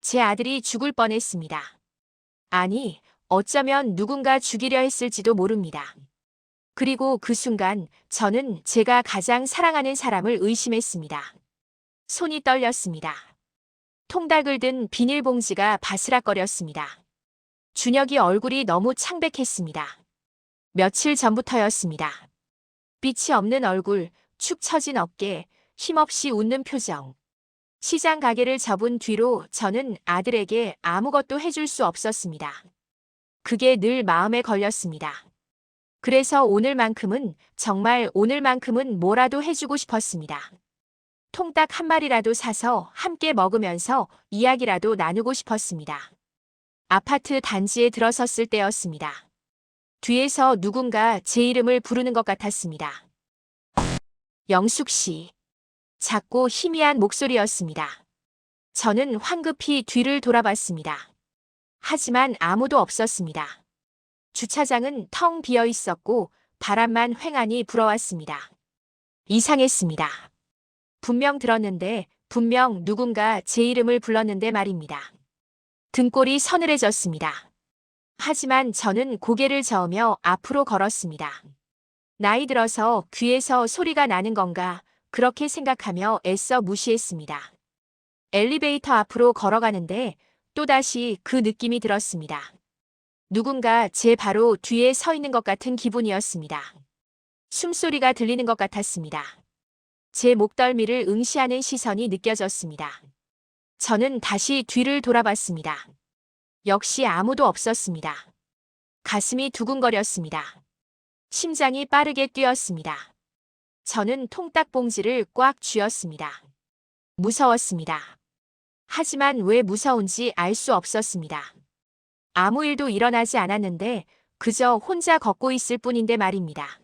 제 아들이 죽을 뻔했습니다. 아니, 어쩌면 누군가 죽이려 했을지도 모릅니다. 그리고 그 순간 저는 제가 가장 사랑하는 사람을 의심했습니다. 손이 떨렸습니다. 통닭을 든 비닐봉지가 바스락거렸습니다. 준혁이 얼굴이 너무 창백했습니다. 며칠 전부터였습니다. 빛이 없는 얼굴, 축 처진 어깨, 힘없이 웃는 표정. 시장 가게를 접은 뒤로 저는 아들에게 아무것도 해줄 수 없었습니다. 그게 늘 마음에 걸렸습니다. 그래서 오늘만큼은, 정말 오늘만큼은 뭐라도 해주고 싶었습니다. 통닭 한 마리라도 사서 함께 먹으면서 이야기라도 나누고 싶었습니다. 아파트 단지에 들어섰을 때였습니다. 뒤에서 누군가 제 이름을 부르는 것 같았습니다. 영숙 씨. 작고 희미한 목소리였습니다. 저는 황급히 뒤를 돌아봤습니다. 하지만 아무도 없었습니다. 주차장은 텅 비어 있었고 바람만 휑하니 불어왔습니다. 이상했습니다. 분명 들었는데, 분명 누군가 제 이름을 불렀는데 말입니다. 등골이 서늘해졌습니다. 하지만 저는 고개를 저으며 앞으로 걸었습니다. 나이 들어서 귀에서 소리가 나는 건가, 그렇게 생각하며 애써 무시했습니다. 엘리베이터 앞으로 걸어가는데 또다시 그 느낌이 들었습니다. 누군가 제 바로 뒤에 서 있는 것 같은 기분이었습니다. 숨소리가 들리는 것 같았습니다. 제 목덜미를 응시하는 시선이 느껴졌습니다. 저는 다시 뒤를 돌아봤습니다. 역시 아무도 없었습니다. 가슴이 두근거렸습니다. 심장이 빠르게 뛰었습니다. 저는 통닭 봉지를 꽉 쥐었습니다. 무서웠습니다. 하지만 왜 무서운지 알 수 없었습니다. 아무 일도 일어나지 않았는데 그저 혼자 걷고 있을 뿐인데 말입니다.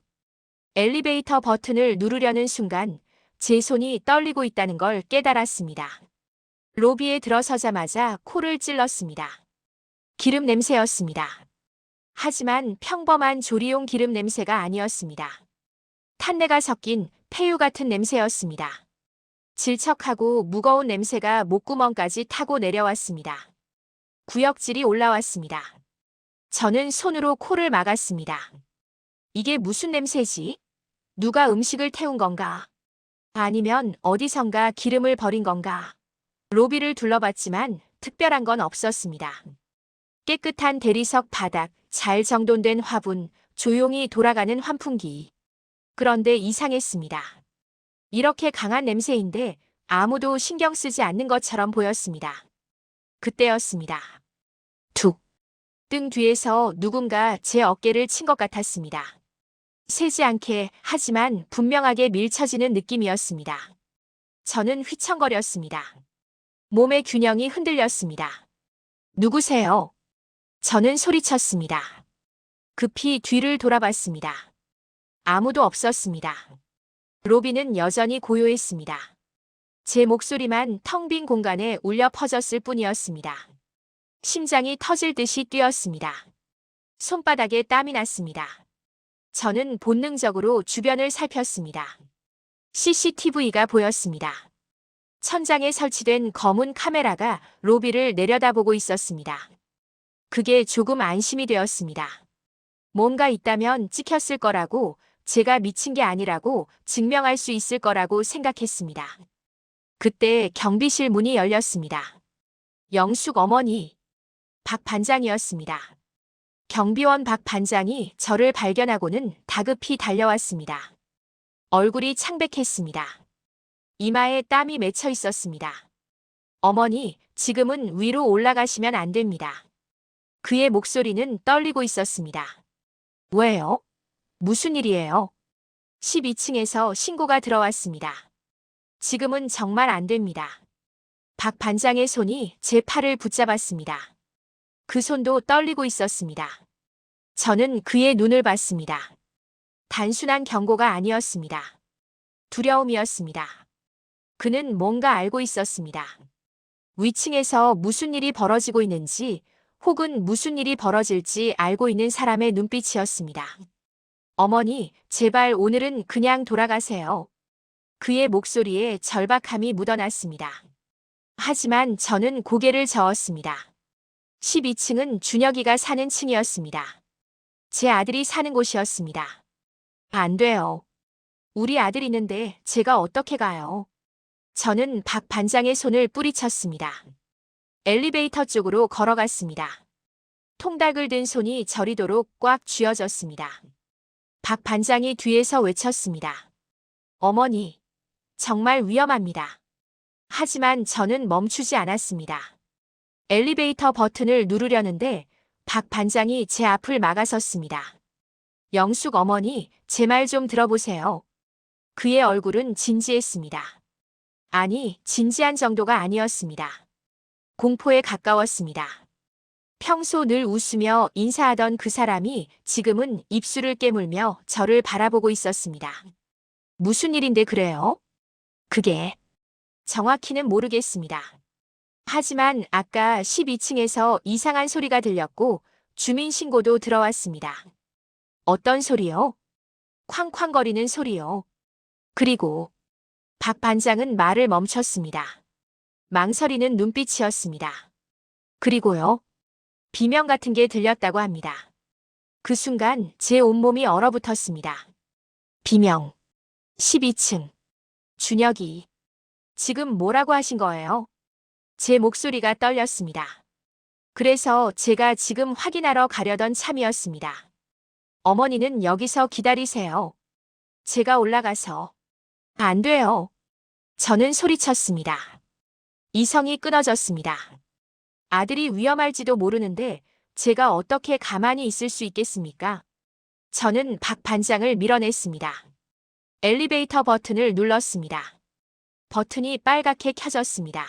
엘리베이터 버튼을 누르려는 순간 제 손이 떨리고 있다는 걸 깨달았습니다. 로비에 들어서자마자 코를 찔렀습니다. 기름 냄새였습니다. 하지만 평범한 조리용 기름 냄새가 아니었습니다. 탄내가 섞인 폐유 같은 냄새였습니다. 질척하고 무거운 냄새가 목구멍까지 타고 내려왔습니다. 구역질이 올라왔습니다. 저는 손으로 코를 막았습니다. 이게 무슨 냄새지? 누가 음식을 태운 건가? 아니면 어디선가 기름을 버린 건가? 로비를 둘러봤지만 특별한 건 없었습니다. 깨끗한 대리석 바닥, 잘 정돈된 화분, 조용히 돌아가는 환풍기. 그런데 이상했습니다. 이렇게 강한 냄새인데 아무도 신경 쓰지 않는 것처럼 보였습니다. 그때였습니다. 툭. 등 뒤에서 누군가 제 어깨를 친 것 같았습니다. 세지 않게 하지만 분명하게 밀쳐지는 느낌이었습니다. 저는 휘청거렸습니다. 몸의 균형이 흔들렸습니다. 누구세요? 저는 소리쳤습니다. 급히 뒤를 돌아봤습니다. 아무도 없었습니다. 로비는 여전히 고요했습니다. 제 목소리만 텅 빈 공간에 울려 퍼졌을 뿐이었습니다. 심장이 터질 듯이 뛰었습니다. 손바닥에 땀이 났습니다. 저는 본능적으로 주변을 살폈습니다. CCTV가 보였습니다. 천장에 설치된 검은 카메라가 로비를 내려다보고 있었습니다. 그게 조금 안심이 되었습니다. 뭔가 있다면 찍혔을 거라고, 제가 미친 게 아니라고 증명할 수 있을 거라고 생각했습니다. 그때 경비실 문이 열렸습니다. 영숙 어머니, 박 반장이었습니다. 경비원 박 반장이 저를 발견하고는 다급히 달려왔습니다. 얼굴이 창백했습니다. 이마에 땀이 맺혀 있었습니다. 어머니, 지금은 위로 올라가시면 안 됩니다. 그의 목소리는 떨리고 있었습니다. 왜요? 무슨 일이에요? 12층에서 신고가 들어왔습니다. 지금은 정말 안 됩니다. 박 반장의 손이 제 팔을 붙잡았습니다. 그 손도 떨리고 있었습니다. 저는 그의 눈을 봤습니다. 단순한 경고가 아니었습니다. 두려움이었습니다. 그는 뭔가 알고 있었습니다. 위층에서 무슨 일이 벌어지고 있는지, 혹은 무슨 일이 벌어질지 알고 있는 사람의 눈빛이었습니다. 어머니, 제발 오늘은 그냥 돌아가세요. 그의 목소리에 절박함이 묻어났습니다. 하지만 저는 고개를 저었습니다. 12층은 준혁이가 사는 층이었습니다. 제 아들이 사는 곳이었습니다. 안 돼요. 우리 아들 있는데 제가 어떻게 가요? 저는 박 반장의 손을 뿌리쳤습니다. 엘리베이터 쪽으로 걸어갔습니다. 통닭을 든 손이 저리도록 꽉 쥐어졌습니다. 박 반장이 뒤에서 외쳤습니다. 어머니, 정말 위험합니다. 하지만 저는 멈추지 않았습니다. 엘리베이터 버튼을 누르려는데 박 반장이 제 앞을 막아섰습니다. 영숙 어머니, 제 말 좀 들어보세요. 그의 얼굴은 진지했습니다. 아니, 진지한 정도가 아니었습니다. 공포에 가까웠습니다. 평소 늘 웃으며 인사하던 그 사람이 지금은 입술을 깨물며 저를 바라보고 있었습니다. 무슨 일인데 그래요? 그게 정확히는 모르겠습니다. 하지만 아까 12층에서 이상한 소리가 들렸고 주민신고도 들어왔습니다. 어떤 소리요? 쾅쾅거리는 소리요. 그리고 박 반장은 말을 멈췄습니다. 망설이는 눈빛이었습니다. 그리고요. 비명 같은 게 들렸다고 합니다. 그 순간 제 온몸이 얼어붙었습니다. 비명. 12층. 준혁이. 지금 뭐라고 하신 거예요? 제 목소리가 떨렸습니다. 그래서 제가 지금 확인하러 가려던 참이었습니다. 어머니는 여기서 기다리세요. 제가 올라가서. 안 돼요. 저는 소리쳤습니다. 이성이 끊어졌습니다. 아들이 위험할지도 모르는데 제가 어떻게 가만히 있을 수 있겠습니까? 저는 박 반장을 밀어냈습니다. 엘리베이터 버튼을 눌렀습니다. 버튼이 빨갛게 켜졌습니다.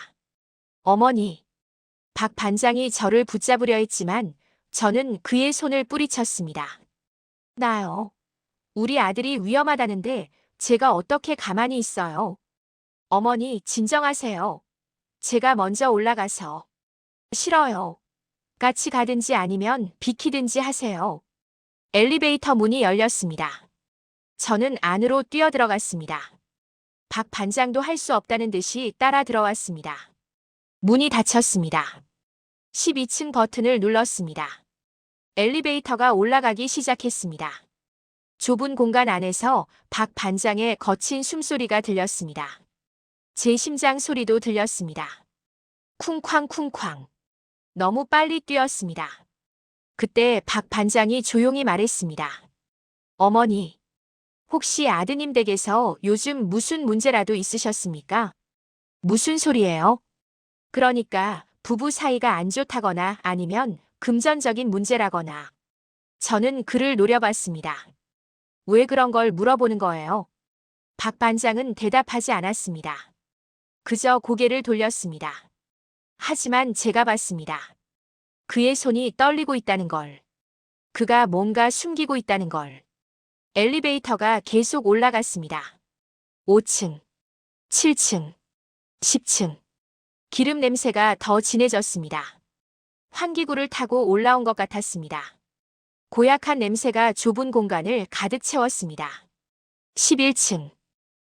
어머니. 박 반장이 저를 붙잡으려 했지만 저는 그의 손을 뿌리쳤습니다. 나요. 우리 아들이 위험하다는데 제가 어떻게 가만히 있어요? 어머니, 진정하세요. 제가 먼저 올라가서. 싫어요. 같이 가든지 아니면 비키든지 하세요. 엘리베이터 문이 열렸습니다. 저는 안으로 뛰어들어갔습니다. 박 반장도 할 수 없다는 듯이 따라 들어왔습니다. 문이 닫혔습니다. 12층 버튼을 눌렀습니다. 엘리베이터가 올라가기 시작했습니다. 좁은 공간 안에서 박 반장의 거친 숨소리가 들렸습니다. 제 심장 소리도 들렸습니다. 쿵쾅쿵쾅. 너무 빨리 뛰었습니다. 그때 박 반장이 조용히 말했습니다. 어머니, 혹시 아드님 댁에서 요즘 무슨 문제라도 있으셨습니까? 무슨 소리예요? 그러니까 부부 사이가 안 좋다거나 아니면 금전적인 문제라거나. 저는 그를 노려봤습니다. 왜 그런 걸 물어보는 거예요? 박 반장은 대답하지 않았습니다. 그저 고개를 돌렸습니다. 하지만 제가 봤습니다. 그의 손이 떨리고 있다는 걸. 그가 뭔가 숨기고 있다는 걸. 엘리베이터가 계속 올라갔습니다. 5층, 7층, 10층. 기름 냄새가 더 진해졌습니다. 환기구를 타고 올라온 것 같았습니다. 고약한 냄새가 좁은 공간을 가득 채웠습니다. 11층.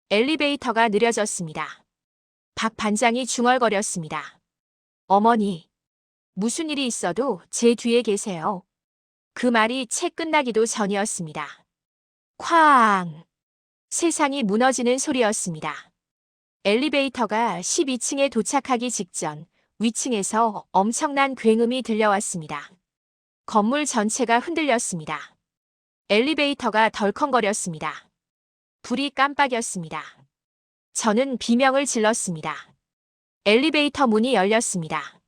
엘리베이터가 느려졌습니다. 박 반장이 중얼거렸습니다. 어머니, 무슨 일이 있어도 제 뒤에 계세요. 그 말이 채 끝나기도 전이었습니다. 쾅! 세상이 무너지는 소리였습니다. 엘리베이터가 12층에 도착하기 직전 위층에서 엄청난 굉음이 들려왔습니다. 건물 전체가 흔들렸습니다. 엘리베이터가 덜컹거렸습니다. 불이 깜빡였습니다. 저는 비명을 질렀습니다. 엘리베이터 문이 열렸습니다.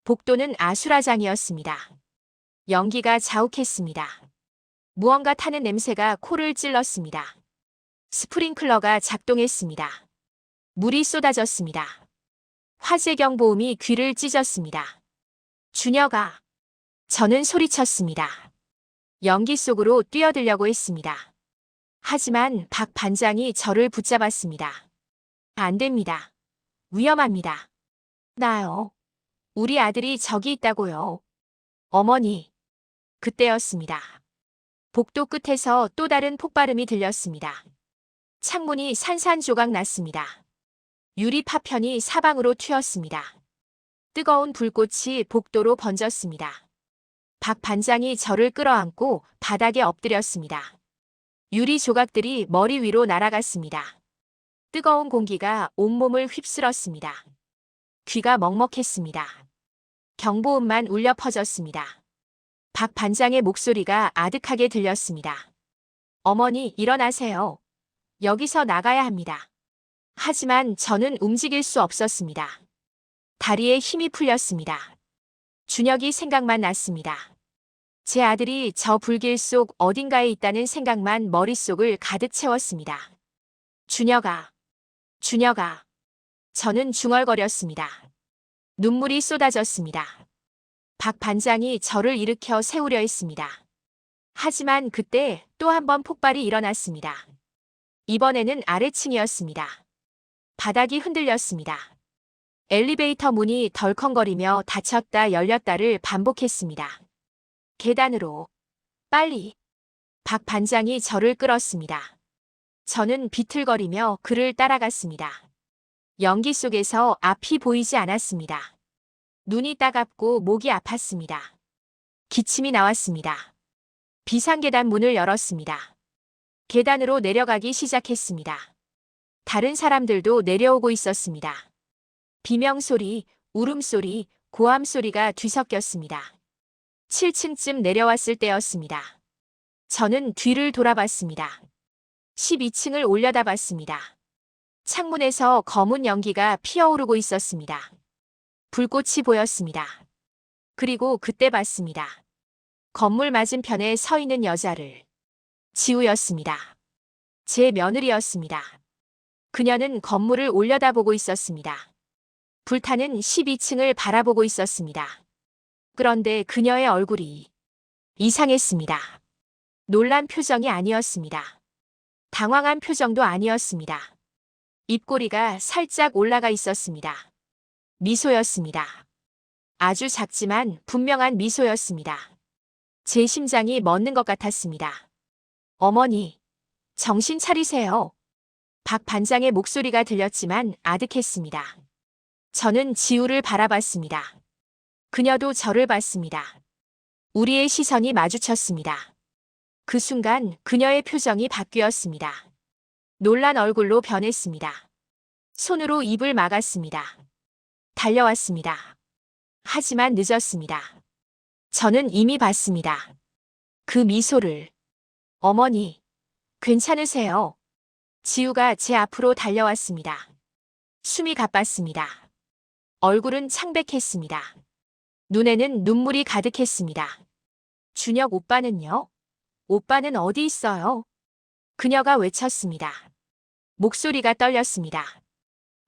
복도는 아수라장이었습니다. 연기가 자욱했습니다. 무언가 타는 냄새가 코를 찔렀습니다. 스프링클러가 작동했습니다. 물이 쏟아졌습니다. 화재 경보음이 귀를 찢었습니다. 준혁아. 저는 소리쳤습니다. 연기 속으로 뛰어들려고 했습니다. 하지만 박 반장이 저를 붙잡았습니다. 안 됩니다. 위험합니다. 나요. 우리 아들이 저기 있다고요. 어머니. 그때였습니다. 복도 끝에서 또 다른 폭발음이 들렸습니다. 창문이 산산조각 났습니다. 유리 파편이 사방으로 튀었습니다. 뜨거운 불꽃이 복도로 번졌습니다. 박 반장이 저를 끌어안고 바닥에 엎드렸습니다. 유리 조각들이 머리 위로 날아갔습니다. 뜨거운 공기가 온몸을 휩쓸었습니다. 귀가 먹먹했습니다. 경보음만 울려 퍼졌습니다. 박 반장의 목소리가 아득하게 들렸습니다. 어머니, 일어나세요. 여기서 나가야 합니다. 하지만 저는 움직일 수 없었습니다. 다리에 힘이 풀렸습니다. 준혁이 생각만 났습니다. 제 아들이 저 불길 속 어딘가에 있다는 생각만 머릿속을 가득 채웠습니다. 준혁아, 준혁아. 저는 중얼거렸습니다. 눈물이 쏟아졌습니다. 박 반장이 저를 일으켜 세우려 했습니다. 하지만 그때 또 한 번 폭발이 일어났습니다. 이번에는 아래층이었습니다. 바닥이 흔들렸습니다. 엘리베이터 문이 덜컹거리며 닫혔다 열렸다를 반복했습니다. 계단으로. 빨리. 박 반장이 저를 끌었습니다. 저는 비틀거리며 그를 따라갔습니다. 연기 속에서 앞이 보이지 않았습니다. 눈이 따갑고 목이 아팠습니다. 기침이 나왔습니다. 비상계단 문을 열었습니다. 계단으로 내려가기 시작했습니다. 다른 사람들도 내려오고 있었습니다. 비명소리, 울음소리, 고함소리가 뒤섞였습니다. 7층쯤 내려왔을 때였습니다. 저는 뒤를 돌아봤습니다. 12층을 올려다봤습니다. 창문에서 검은 연기가 피어오르고 있었습니다. 불꽃이 보였습니다. 그리고 그때 봤습니다. 건물 맞은편에 서 있는 여자를. 지우였습니다. 제 며느리였습니다. 그녀는 건물을 올려다보고 있었습니다. 불타는 12층을 바라보고 있었습니다. 그런데 그녀의 얼굴이 이상했습니다. 놀란 표정이 아니었습니다. 당황한 표정도 아니었습니다. 입꼬리가 살짝 올라가 있었습니다. 미소였습니다. 아주 작지만 분명한 미소였습니다. 제 심장이 멎는 것 같았습니다. 어머니, 정신 차리세요. 박 반장의 목소리가 들렸지만 아득했습니다. 저는 지우를 바라봤습니다. 그녀도 저를 봤습니다. 우리의 시선이 마주쳤습니다. 그 순간 그녀의 표정이 바뀌었습니다. 놀란 얼굴로 변했습니다. 손으로 입을 막았습니다. 달려왔습니다. 하지만 늦었습니다. 저는 이미 봤습니다. 그 미소를. 어머니, 괜찮으세요? 지우가 제 앞으로 달려왔습니다. 숨이 가빴습니다. 얼굴은 창백했습니다. 눈에는 눈물이 가득했습니다. 준혁 오빠는요? 오빠는 어디 있어요? 그녀가 외쳤습니다. 목소리가 떨렸습니다.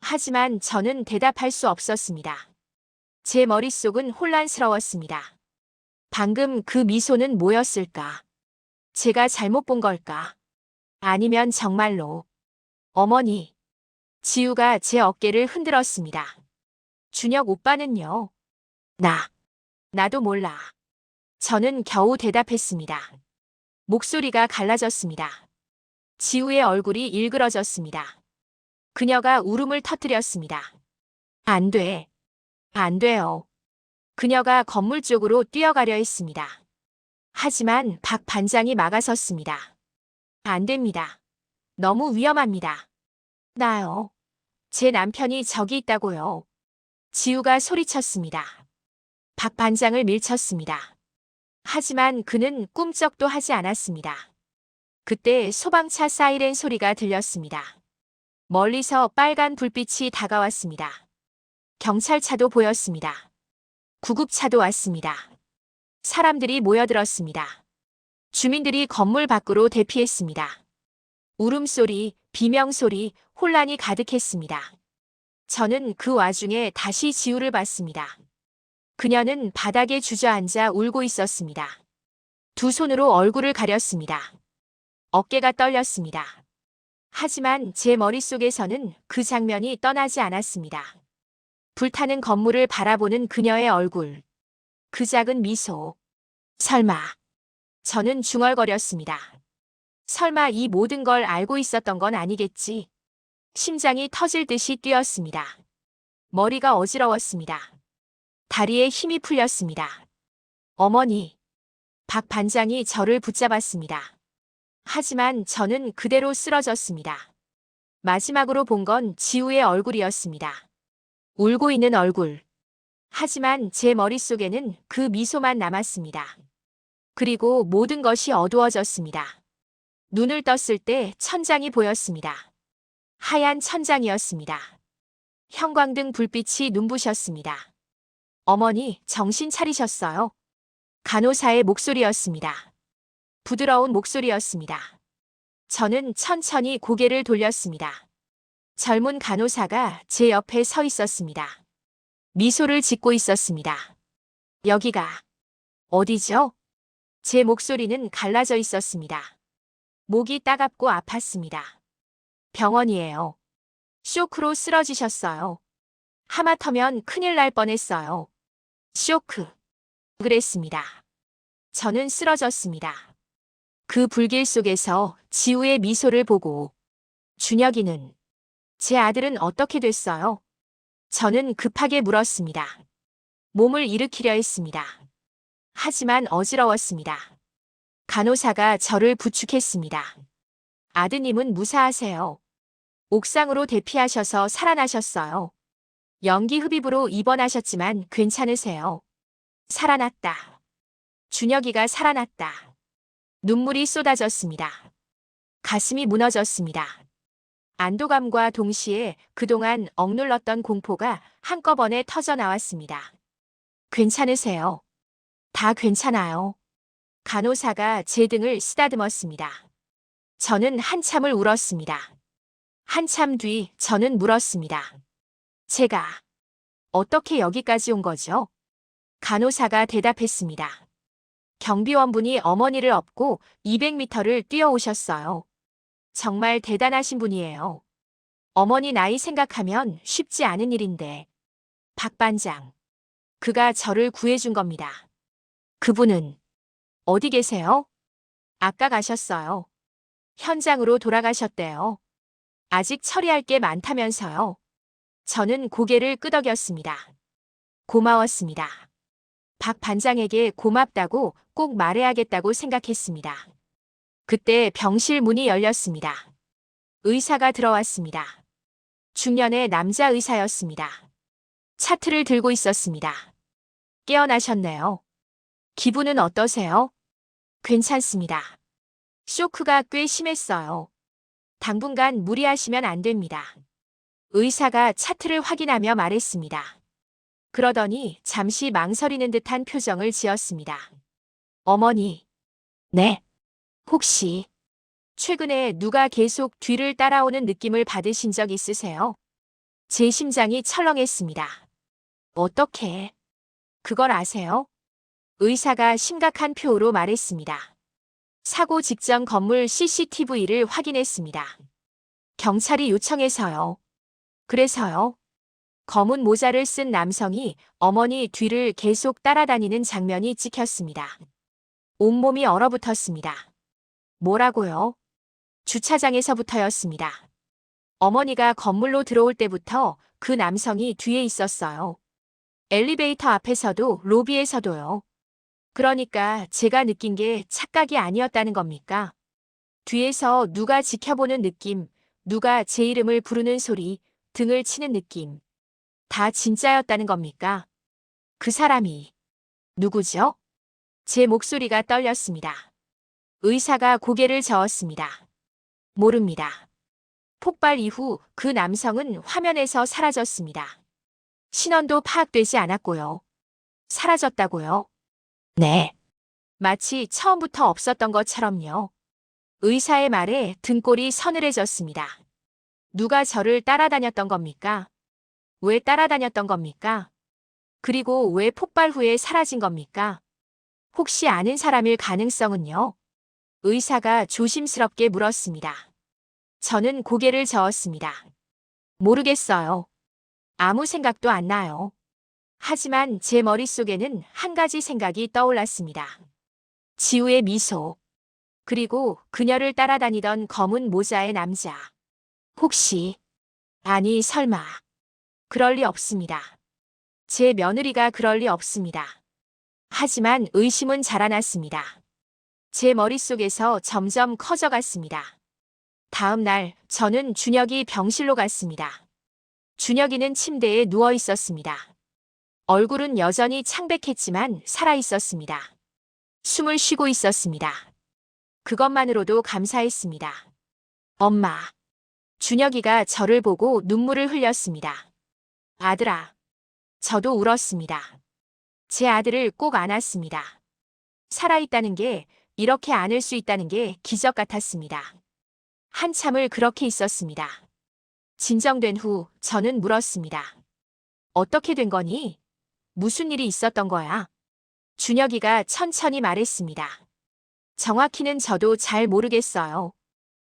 하지만 저는 대답할 수 없었습니다. 제 머릿속은 혼란스러웠습니다. 방금 그 미소는 뭐였을까? 제가 잘못 본 걸까? 아니면 정말로. 어머니. 지우가 제 어깨를 흔들었습니다. 준혁 오빠는요? 나도 몰라. 저는 겨우 대답했습니다. 목소리가 갈라졌습니다. 지우의 얼굴이 일그러졌습니다. 그녀가 울음을 터뜨렸습니다. 안 돼. 안 돼요. 그녀가 건물 쪽으로 뛰어가려 했습니다. 하지만 박 반장이 막아섰습니다. 안 됩니다. 너무 위험합니다. 나요. 제 남편이 저기 있다고요. 지우가 소리쳤습니다. 박 반장을 밀쳤습니다. 하지만 그는 꿈쩍도 하지 않았습니다. 그때 소방차 사이렌 소리가 들렸습니다. 멀리서 빨간 불빛이 다가왔습니다. 경찰차도 보였습니다. 구급차도 왔습니다. 사람들이 모여들었습니다. 주민들이 건물 밖으로 대피했습니다. 울음소리, 비명소리, 혼란이 가득했습니다. 저는 그 와중에 다시 지우를 봤습니다. 그녀는 바닥에 주저앉아 울고 있었습니다. 두 손으로 얼굴을 가렸습니다. 어깨가 떨렸습니다. 하지만 제 머릿속에서는 그 장면이 떠나지 않았습니다. 불타는 건물을 바라보는 그녀의 얼굴. 그 작은 미소. 설마. 저는 중얼거렸습니다. 설마 이 모든 걸 알고 있었던 건 아니겠지? 심장이 터질 듯이 뛰었습니다. 머리가 어지러웠습니다. 다리에 힘이 풀렸습니다. 어머니, 박 반장이 저를 붙잡았습니다. 하지만 저는 그대로 쓰러졌습니다. 마지막으로 본 건 지우의 얼굴이었습니다. 울고 있는 얼굴. 하지만 제 머릿속에는 그 미소만 남았습니다. 그리고 모든 것이 어두워졌습니다. 눈을 떴을 때 천장이 보였습니다. 하얀 천장이었습니다. 형광등 불빛이 눈부셨습니다. 어머니, 정신 차리셨어요? 간호사의 목소리였습니다. 부드러운 목소리였습니다. 저는 천천히 고개를 돌렸습니다. 젊은 간호사가 제 옆에 서 있었습니다. 미소를 짓고 있었습니다. 여기가 어디죠? 제 목소리는 갈라져 있었습니다. 목이 따갑고 아팠습니다. 병원이에요. 쇼크로 쓰러지셨어요. 하마터면 큰일 날 뻔했어요. 쇼크. 그랬습니다. 저는 쓰러졌습니다. 그 불길 속에서 지우의 미소를 보고 준혁이는 제 아들은 어떻게 됐어요? 저는 급하게 물었습니다. 몸을 일으키려 했습니다. 하지만 어지러웠습니다. 간호사가 저를 부축했습니다. 아드님은 무사하세요. 옥상으로 대피하셔서 살아나셨어요. 연기 흡입으로 입원하셨지만 괜찮으세요. 살아났다. 준혁이가 살아났다. 눈물이 쏟아졌습니다. 가슴이 무너졌습니다. 안도감과 동시에 그동안 억눌렀던 공포가 한꺼번에 터져 나왔습니다. 괜찮으세요? 다 괜찮아요. 간호사가 제 등을 쓰다듬었습니다. 저는 한참을 울었습니다. 한참 뒤 저는 물었습니다. 제가 어떻게 여기까지 온 거죠? 간호사가 대답했습니다. 경비원분이 어머니를 업고 200m를 뛰어오셨어요. 정말 대단하신 분이에요. 어머니 나이 생각하면 쉽지 않은 일인데. 박 반장. 그가 저를 구해준 겁니다. 그분은 어디 계세요? 아까 가셨어요. 현장으로 돌아가셨대요. 아직 처리할 게 많다면서요. 저는 고개를 끄덕였습니다. 고마웠습니다. 박 반장에게 고맙다고 꼭 말해야겠다고 생각했습니다. 그때 병실 문이 열렸습니다. 의사가 들어왔습니다. 중년의 남자 의사였습니다. 차트를 들고 있었습니다. 깨어나셨네요. 기분은 어떠세요? 괜찮습니다. 쇼크가 꽤 심했어요. 당분간 무리하시면 안 됩니다. 의사가 차트를 확인하며 말했습니다. 그러더니 잠시 망설이는 듯한 표정을 지었습니다. 어머니. 네. 혹시 최근에 누가 계속 뒤를 따라오는 느낌을 받으신 적 있으세요? 제 심장이 철렁했습니다. 어떻게? 그걸 아세요? 의사가 심각한 표로 말했습니다. 사고 직전 건물 CCTV를 확인했습니다. 경찰이 요청해서요. 그래서요? 검은 모자를 쓴 남성이 어머니 뒤를 계속 따라다니는 장면이 찍혔습니다. 온몸이 얼어붙었습니다. 뭐라고요? 주차장에서부터였습니다. 어머니가 건물로 들어올 때부터 그 남성이 뒤에 있었어요. 엘리베이터 앞에서도 로비에서도요. 그러니까 제가 느낀 게 착각이 아니었다는 겁니까? 뒤에서 누가 지켜보는 느낌, 누가 제 이름을 부르는 소리, 등을 치는 느낌. 다 진짜였다는 겁니까? 그 사람이 누구죠? 제 목소리가 떨렸습니다. 의사가 고개를 저었습니다. 모릅니다. 폭발 이후 그 남성은 화면에서 사라졌습니다. 신원도 파악되지 않았고요. 사라졌다고요? 네. 마치 처음부터 없었던 것처럼요. 의사의 말에 등골이 서늘해졌습니다. 누가 저를 따라다녔던 겁니까? 왜 따라다녔던 겁니까? 그리고 왜 폭발 후에 사라진 겁니까? 혹시 아는 사람일 가능성은요? 의사가 조심스럽게 물었습니다. 저는 고개를 저었습니다. 모르겠어요. 아무 생각도 안 나요. 하지만 제 머릿속에는 한 가지 생각이 떠올랐습니다. 지우의 미소. 그리고 그녀를 따라다니던 검은 모자의 남자. 혹시 아니, 설마. 그럴 리 없습니다. 제 며느리가 그럴 리 없습니다. 하지만 의심은 자라났습니다. 제 머릿속에서 점점 커져갔습니다. 다음 날 저는 준혁이 병실로 갔습니다. 준혁이는 침대에 누워 있었습니다. 얼굴은 여전히 창백했지만 살아 있었습니다. 숨을 쉬고 있었습니다. 그것만으로도 감사했습니다. 엄마. 준혁이가 저를 보고 눈물을 흘렸습니다. 아들아. 저도 울었습니다. 제 아들을 꼭 안았습니다. 살아있다는 게, 이렇게 안을 수 있다는 게 기적 같았습니다. 한참을 그렇게 있었습니다. 진정된 후 저는 물었습니다. 어떻게 된 거니? 무슨 일이 있었던 거야? 준혁이가 천천히 말했습니다. 정확히는 저도 잘 모르겠어요.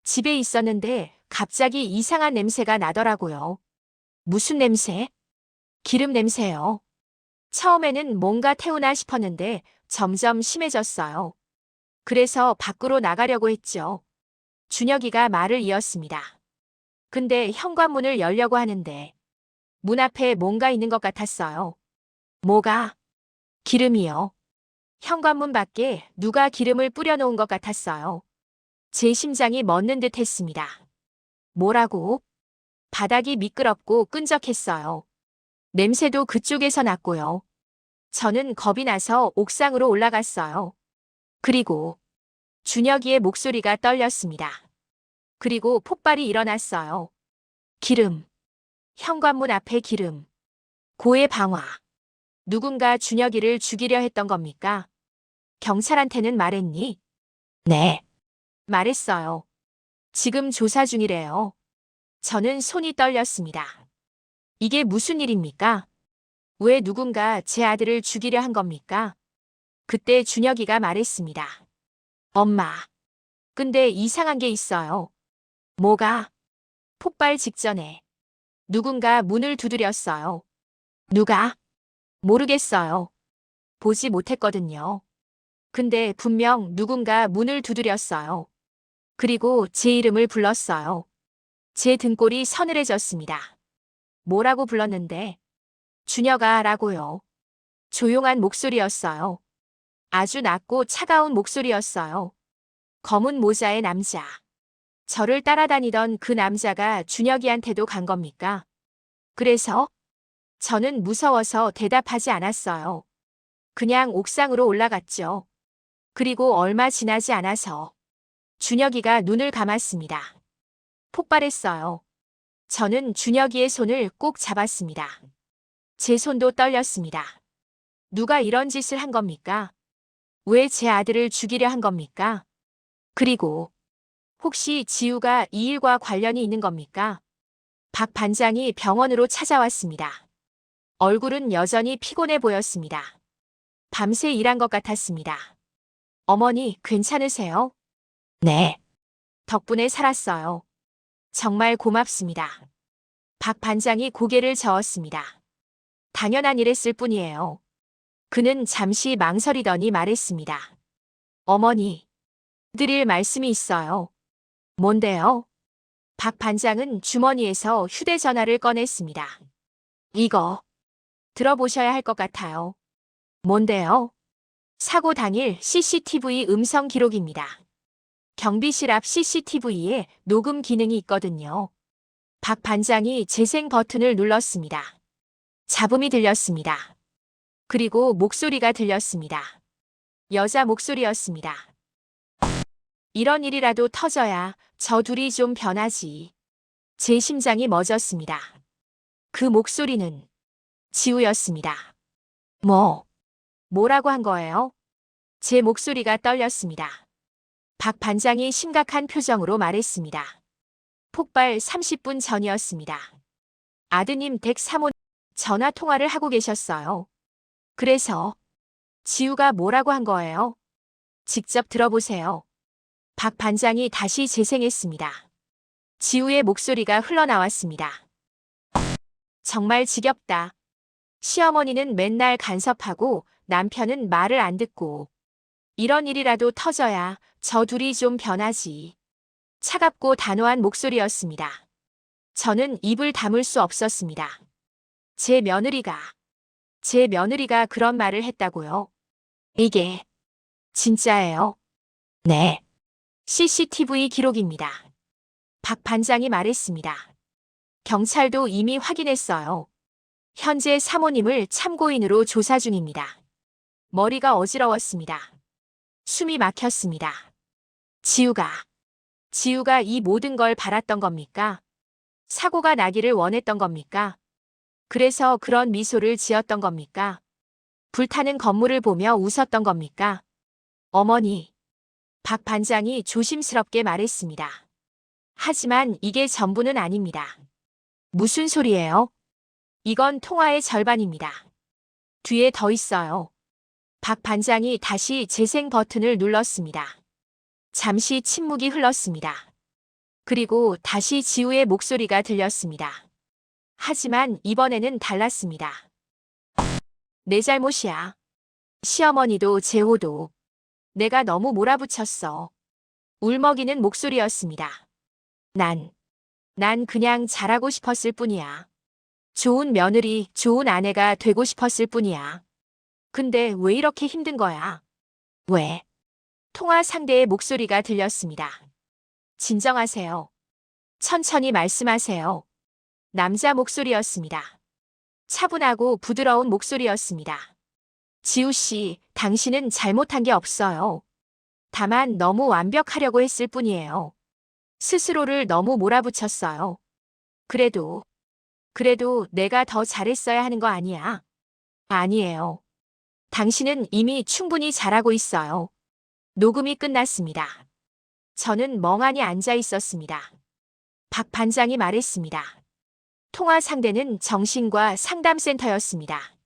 집에 있었는데 갑자기 이상한 냄새가 나더라고요. 무슨 냄새? 기름 냄새요. 처음에는 뭔가 태우나 싶었는데 점점 심해졌어요. 그래서 밖으로 나가려고 했죠. 준혁이가 말을 이었습니다. 근데 현관문을 열려고 하는데 문 앞에 뭔가 있는 것 같았어요. 뭐가? 기름이요. 현관문 밖에 누가 기름을 뿌려놓은 것 같았어요. 제 심장이 멎는 듯 했습니다. 뭐라고? 바닥이 미끄럽고 끈적했어요. 냄새도 그쪽에서 났고요. 저는 겁이 나서 옥상으로 올라갔어요. 그리고 준혁이의 목소리가 떨렸습니다. 그리고 폭발이 일어났어요. 기름. 현관문 앞에 기름. 고의 방화. 누군가 준혁이를 죽이려 했던 겁니까? 경찰한테는 말했니? 네. 말했어요. 지금 조사 중이래요. 저는 손이 떨렸습니다. 이게 무슨 일입니까? 왜 누군가 제 아들을 죽이려 한 겁니까? 그때 준혁이가 말했습니다. 엄마. 근데 이상한 게 있어요. 뭐가? 폭발 직전에 누군가 문을 두드렸어요. 누가? 모르겠어요. 보지 못했거든요. 근데 분명 누군가 문을 두드렸어요. 그리고 제 이름을 불렀어요. 제 등골이 서늘해졌습니다. 뭐라고 불렀는데? 준혁아라고요. 조용한 목소리였어요. 아주 낮고 차가운 목소리였어요. 검은 모자의 남자. 저를 따라다니던 그 남자가 준혁이한테도 간 겁니까? 그래서 저는 무서워서 대답하지 않았어요. 그냥 옥상으로 올라갔죠. 그리고 얼마 지나지 않아서 준혁이가 눈을 감았습니다. 폭발했어요. 저는 준혁이의 손을 꼭 잡았습니다. 제 손도 떨렸습니다. 누가 이런 짓을 한 겁니까? 왜 제 아들을 죽이려 한 겁니까? 그리고 혹시 지우가 이 일과 관련이 있는 겁니까? 박 반장이 병원으로 찾아왔습니다. 얼굴은 여전히 피곤해 보였습니다. 밤새 일한 것 같았습니다. 어머니, 괜찮으세요? 네. 덕분에 살았어요. 정말 고맙습니다. 박 반장이 고개를 저었습니다. 당연한 일했을 뿐이에요. 그는 잠시 망설이더니 말했습니다. 어머니, 드릴 말씀이 있어요. 뭔데요? 박 반장은 주머니에서 휴대전화를 꺼냈습니다. 이거 들어보셔야 할 것 같아요. 뭔데요? 사고 당일 CCTV 음성 기록입니다. 경비실 앞 CCTV에 녹음 기능이 있거든요. 박 반장이 재생 버튼을 눌렀습니다. 잡음이 들렸습니다. 그리고 목소리가 들렸습니다. 여자 목소리였습니다. 이런 일이라도 터져야 저 둘이 좀 변하지. 제 심장이 멎었습니다. 그 목소리는 지우였습니다. 뭐라고 한 거예요? 제 목소리가 떨렸습니다. 박 반장이 심각한 표정으로 말했습니다. 폭발 30분 전이었습니다. 아드님 댁 사모님 전화 통화를 하고 계셨어요. 그래서 지우가 뭐라고 한 거예요? 직접 들어보세요. 박 반장이 다시 재생했습니다. 지우의 목소리가 흘러나왔습니다. 정말 지겹다. 시어머니는 맨날 간섭하고 남편은 말을 안 듣고 이런 일이라도 터져야 저 둘이 좀 변하지. 차갑고 단호한 목소리였습니다. 저는 입을 다물 수 없었습니다. 제 며느리가 그런 말을 했다고요? 이게 진짜예요? 네. CCTV 기록입니다. 박 반장이 말했습니다. 경찰도 이미 확인했어요. 현재 사모님을 참고인으로 조사 중입니다. 머리가 어지러웠습니다. 숨이 막혔습니다. 지우가 이 모든 걸 바랐던 겁니까? 사고가 나기를 원했던 겁니까? 그래서 그런 미소를 지었던 겁니까? 불타는 건물을 보며 웃었던 겁니까? 어머니, 박 반장이 조심스럽게 말했습니다. 하지만 이게 전부는 아닙니다. 무슨 소리예요? 이건 통화의 절반입니다. 뒤에 더 있어요. 박 반장이 다시 재생 버튼을 눌렀습니다. 잠시 침묵이 흘렀습니다. 그리고 다시 지우의 목소리가 들렸습니다. 하지만 이번에는 달랐습니다. 내 잘못이야. 시어머니도 재호도. 내가 너무 몰아붙였어. 울먹이는 목소리였습니다. 난 그냥 잘하고 싶었을 뿐이야. 좋은 며느리, 좋은 아내가 되고 싶었을 뿐이야. 근데 왜 이렇게 힘든 거야? 왜? 통화 상대의 목소리가 들렸습니다. 진정하세요. 천천히 말씀하세요. 남자 목소리였습니다. 차분하고 부드러운 목소리였습니다. 지우 씨, 당신은 잘못한 게 없어요. 다만 너무 완벽하려고 했을 뿐이에요. 스스로를 너무 몰아붙였어요. 그래도 내가 더 잘했어야 하는 거 아니야? 아니에요. 당신은 이미 충분히 잘하고 있어요. 녹음이 끝났습니다. 저는 멍하니 앉아 있었습니다. 박 반장이 말했습니다. 통화 상대는 정신과 상담센터였습니다.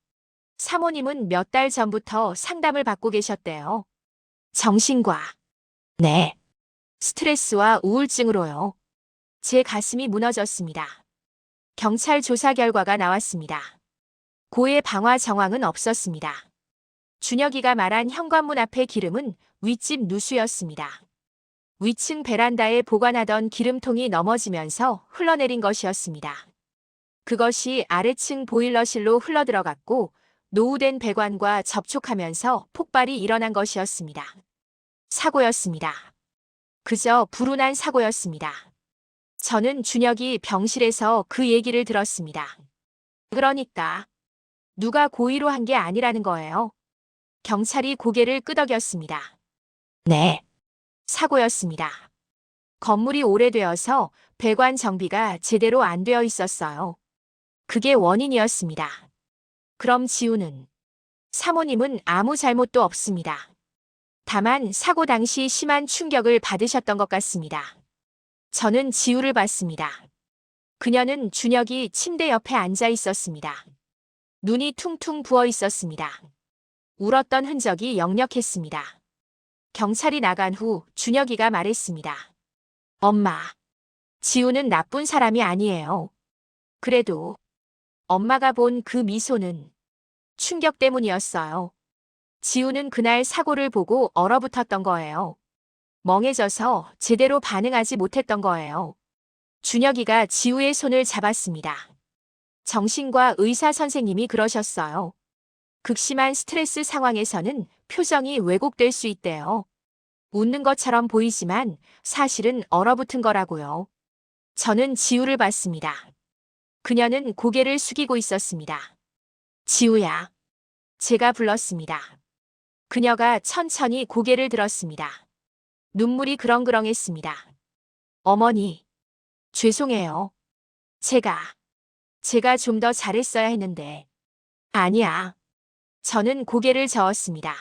사모님은 몇 달 전부터 상담을 받고 계셨대요. 정신과. 네. 스트레스와 우울증으로요. 제 가슴이 무너졌습니다. 경찰 조사 결과가 나왔습니다. 고의 방화 정황은 없었습니다. 준혁이가 말한 현관문 앞의 기름은 윗집 누수였습니다. 위층 베란다에 보관하던 기름통이 넘어지면서 흘러내린 것이었습니다. 그것이 아래층 보일러실로 흘러들어갔고 노후된 배관과 접촉하면서 폭발이 일어난 것이었습니다. 사고였습니다. 그저 불운한 사고였습니다. 저는 준혁이 병실에서 그 얘기를 들었습니다. 그러니까 누가 고의로 한 게 아니라는 거예요. 경찰이 고개를 끄덕였습니다. 네. 사고였습니다. 건물이 오래되어서 배관 정비가 제대로 안 되어 있었어요. 그게 원인이었습니다. 그럼 지우는? 사모님은 아무 잘못도 없습니다. 다만 사고 당시 심한 충격을 받으셨던 것 같습니다. 저는 지우를 봤습니다. 그녀는 준혁이 침대 옆에 앉아 있었습니다. 눈이 퉁퉁 부어 있었습니다. 울었던 흔적이 역력했습니다. 경찰이 나간 후 준혁이가 말했습니다. 엄마, 지우는 나쁜 사람이 아니에요. 그래도 엄마가 본 그 미소는 충격 때문이었어요. 지우는 그날 사고를 보고 얼어붙었던 거예요. 멍해져서 제대로 반응하지 못했던 거예요. 준혁이가 지우의 손을 잡았습니다. 정신과 의사 선생님이 그러셨어요. 극심한 스트레스 상황에서는 표정이 왜곡될 수 있대요. 웃는 것처럼 보이지만 사실은 얼어붙은 거라고요. 저는 지우를 봤습니다. 그녀는 고개를 숙이고 있었습니다. 지우야. 제가 불렀습니다. 그녀가 천천히 고개를 들었습니다. 눈물이 그렁그렁했습니다. 어머니, 죄송해요. 제가 좀 더 잘했어야 했는데. 아니야. 저는 고개를 저었습니다.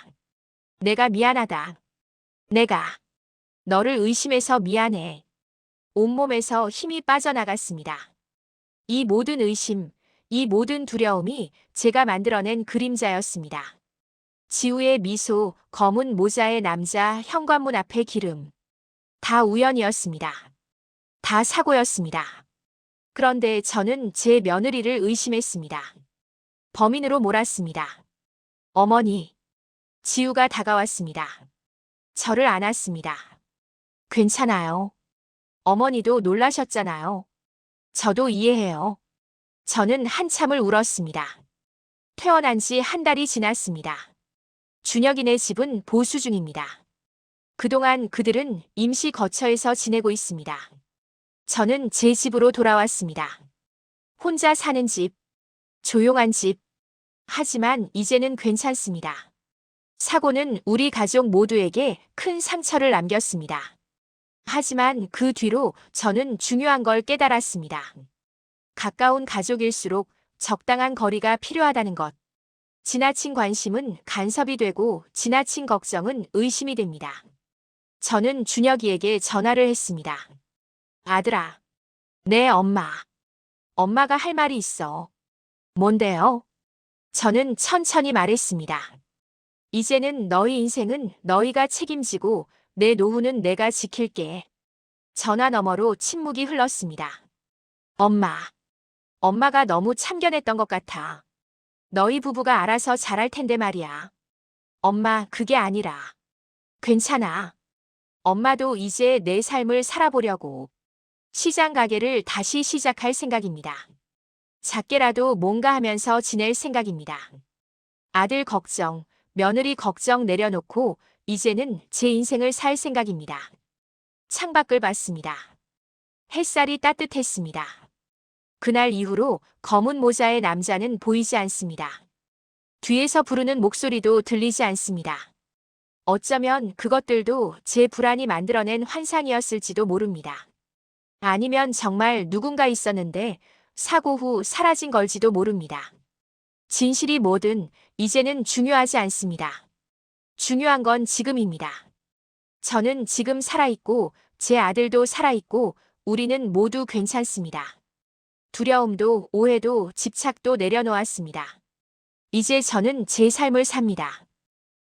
내가 미안하다. 내가 너를 의심해서 미안해. 온몸에서 힘이 빠져나갔습니다. 이 모든 의심, 이 모든 두려움이 제가 만들어낸 그림자였습니다. 지우의 미소, 검은 모자의 남자, 현관문 앞의 기름. 다 우연이었습니다. 다 사고였습니다. 그런데 저는 제 며느리를 의심했습니다. 범인으로 몰았습니다. 어머니, 지우가 다가왔습니다. 저를 안았습니다. 괜찮아요. 어머니도 놀라셨잖아요. 저도 이해해요. 저는 한참을 울었습니다. 퇴원한 지 한 달이 지났습니다. 준혁이네 집은 보수 중입니다. 그동안 그들은 임시 거처에서 지내고 있습니다. 저는 제 집으로 돌아왔습니다. 혼자 사는 집, 조용한 집. 하지만 이제는 괜찮습니다. 사고는 우리 가족 모두에게 큰 상처를 남겼습니다. 하지만 그 뒤로 저는 중요한 걸 깨달았습니다. 가까운 가족일수록 적당한 거리가 필요하다는 것. 지나친 관심은 간섭이 되고 지나친 걱정은 의심이 됩니다. 저는 준혁이에게 전화를 했습니다. 아들아, 네, 엄마. 엄마가 할 말이 있어. 뭔데요? 저는 천천히 말했습니다. 이제는 너희 인생은 너희가 책임지고 내 노후는 내가 지킬게. 전화 너머로 침묵이 흘렀습니다. 엄마. 엄마가 너무 참견했던 것 같아. 너희 부부가 알아서 잘할 텐데 말이야. 엄마, 그게 아니라. 괜찮아. 엄마도 이제 내 삶을 살아보려고. 시장 가게를 다시 시작할 생각입니다. 작게라도 뭔가 하면서 지낼 생각입니다. 아들 걱정, 며느리 걱정 내려놓고 이제는 제 인생을 살 생각입니다. 창밖을 봤습니다. 햇살이 따뜻했습니다. 그날 이후로 검은 모자의 남자는 보이지 않습니다. 뒤에서 부르는 목소리도 들리지 않습니다. 어쩌면 그것들도 제 불안이 만들어낸 환상이었을지도 모릅니다. 아니면 정말 누군가 있었는데 사고 후 사라진 걸지도 모릅니다. 진실이 뭐든 이제는 중요하지 않습니다. 중요한 건 지금입니다. 저는 지금 살아있고 제 아들도 살아있고 우리는 모두 괜찮습니다. 두려움도 오해도 집착도 내려놓았습니다. 이제 저는 제 삶을 삽니다.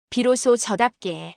비로소 저답게.